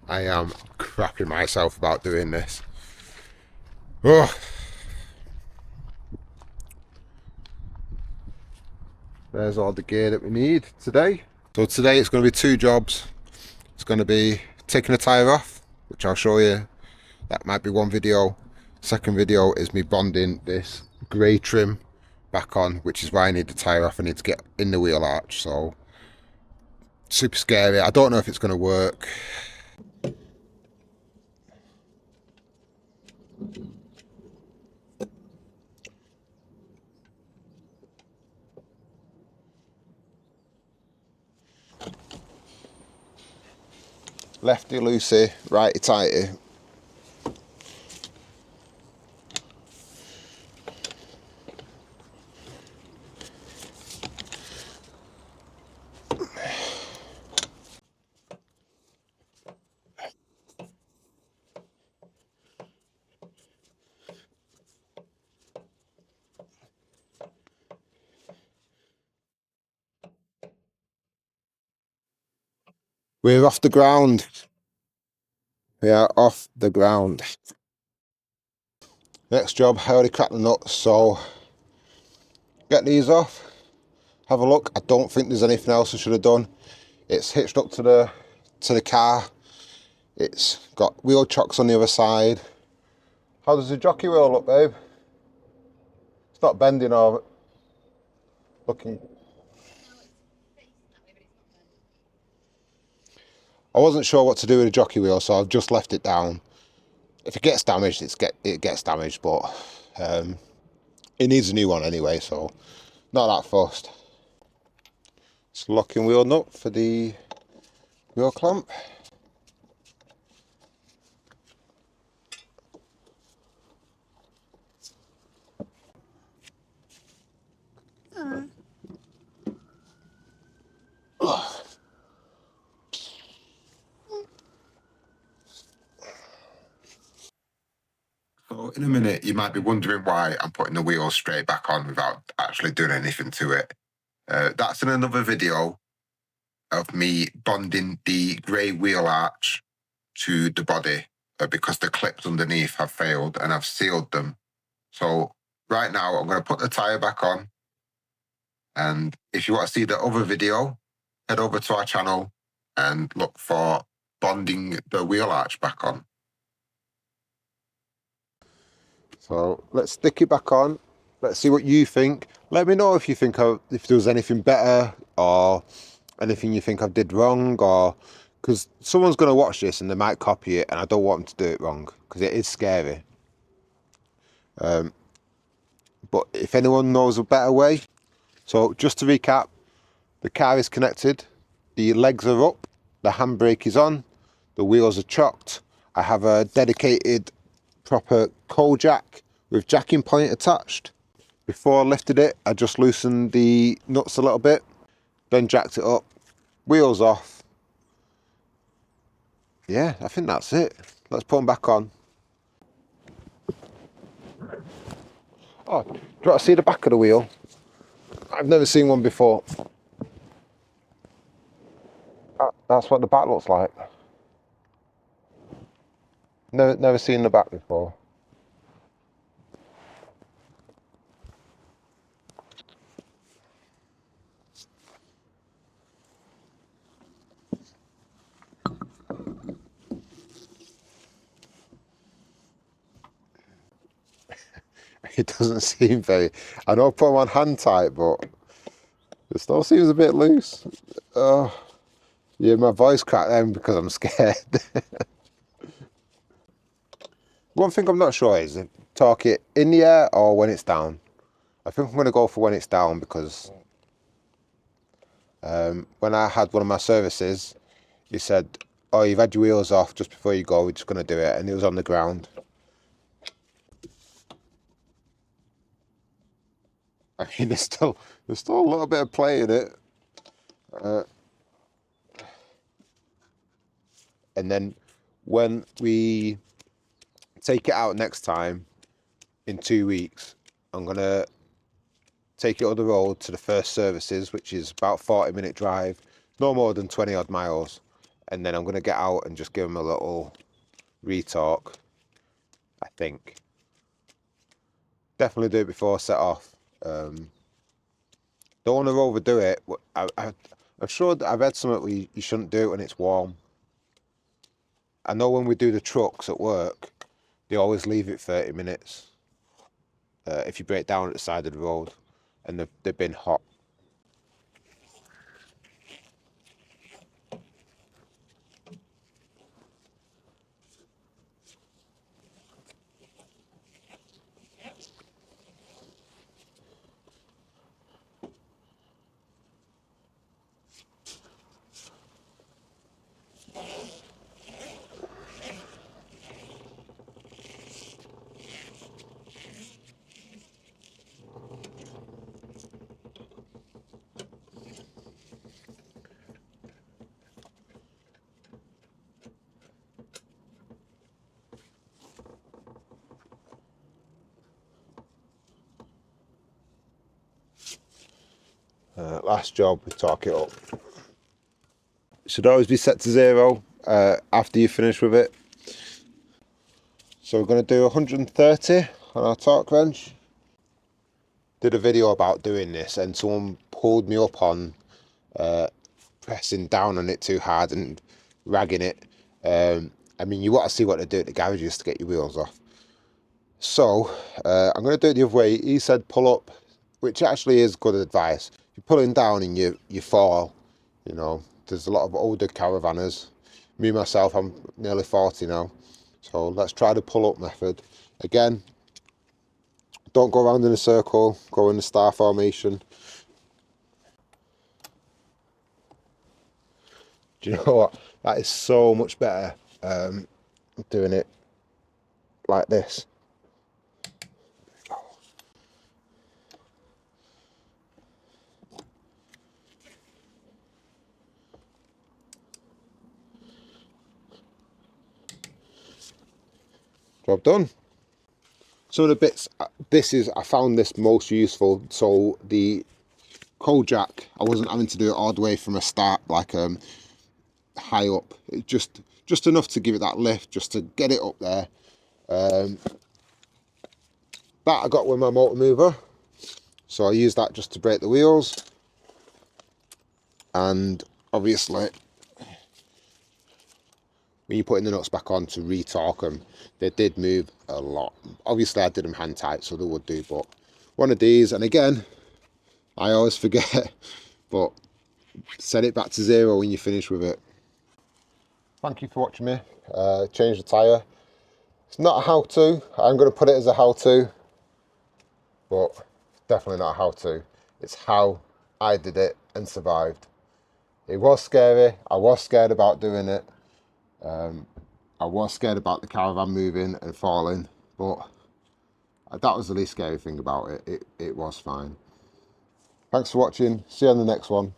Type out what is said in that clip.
I am crapping myself about doing this. Oh. There's all the gear that we need today. So today it's going to be two jobs. It's going to be taking the tyre off, which I'll show you. That might be one video. Second video is me bonding this grey trim back on, which is why I need the tyre off. I need to get in the wheel arch. So super scary. I don't know if it's going to work. Lefty loosey, righty tighty. We're off the ground. We are off the ground. Next job, I already cracked the nuts, so get these off, have a look. I don't think there's anything else I should have done. It's hitched up to the car. It's got wheel chocks on the other side. How does the jockey wheel look, babe? It's not bending or looking. I wasn't sure what to do with the jockey wheel, so I've just left it down. If it gets damaged, it gets damaged, but it needs a new one anyway, so not that fussed. It's locking wheel nut for the wheel clamp. So in a minute, you might be wondering why I'm putting the wheels straight back on without actually doing anything to it. That's in another video of me bonding the grey wheel arch to the body because the clips underneath have failed and I've sealed them. So right now I'm going to put the tyre back on, and if you want to see the other video, head over to our channel and look for bonding the wheel arch back on. So let's stick it back on. Let's see what you think. Let me know if you think if there was anything better or anything you think I did wrong, or because someone's going to watch this and they might copy it and I don't want them to do it wrong because it is scary. But if anyone knows a better way. So just to recap, the car is connected, the legs are up, the handbrake is on, the wheels are chocked. I have a dedicated proper Kojack with jacking point attached. Before I lifted it, I just loosened the nuts a little bit, then jacked it up, wheels off. Yeah, I think that's it. Let's put them back on. Oh, do you want to see the back of the wheel? I've never seen one before. That's what the back looks like. Never seen the back before. It doesn't seem very... I know I put them on hand tight, but it still seems a bit loose. Yeah, my voice cracked then because I'm scared. One thing I'm not sure is torque it in the air or when it's down. I think I'm going to go for when it's down because when I had one of my services, he said, oh, you've had your wheels off just before you go, we're just going to do it. And it was on the ground. I mean, there's still a little bit of play in it. And then when we take it out next time, in 2 weeks, I'm going to take it on the road to the first services, which is about 40-minute drive, no more than 20 odd miles. and then I'm going to get out and just give them a little retorque, I think. Definitely do it before set off. Don't want to overdo it. I'm sure that I've read something where you shouldn't do it when it's warm. I know when we do the trucks at work, they always leave it 30 minutes. If you break down at the side of the road and they've been hot. Last job, we torque it up. It should always be set to 0 after you finish with it. So we're going to do 130 on our torque wrench. Did a video about doing this and someone pulled me up on pressing down on it too hard and ragging it. I mean, you want to see what they do at the garages to get your wheels off. So I'm going to do it the other way. He said pull up, which actually is good advice. If you're pulling down and you fall, you know, there's a lot of older caravanners. Me myself, I'm nearly 40 now. So let's try the pull up method. Again, don't go around in a circle, go in the star formation. Do you know what? That is so much better doing it like this. Job done. Some of the bits, I found this most useful. So the Kojack, I wasn't having to do it all the way from a start, like high up. It just enough to give it that lift, just to get it up there. That I got with my motor mover, so I used that just to brake the wheels. And obviously, when you're putting the nuts back on to retorque them, they did move a lot. Obviously, I did them hand tight, so they would do, but one of these, and again, I always forget, but set it back to 0 when you finish with it. Thank you for watching me. Change the tyre. It's not a how-to. I'm going to put it as a how-to, but definitely not a how-to. It's how I did it and survived. It was scary. I was scared about doing it. I was scared about the caravan moving and falling, but that was the least scary thing about it. It was fine. Thanks for watching. See you on the next one.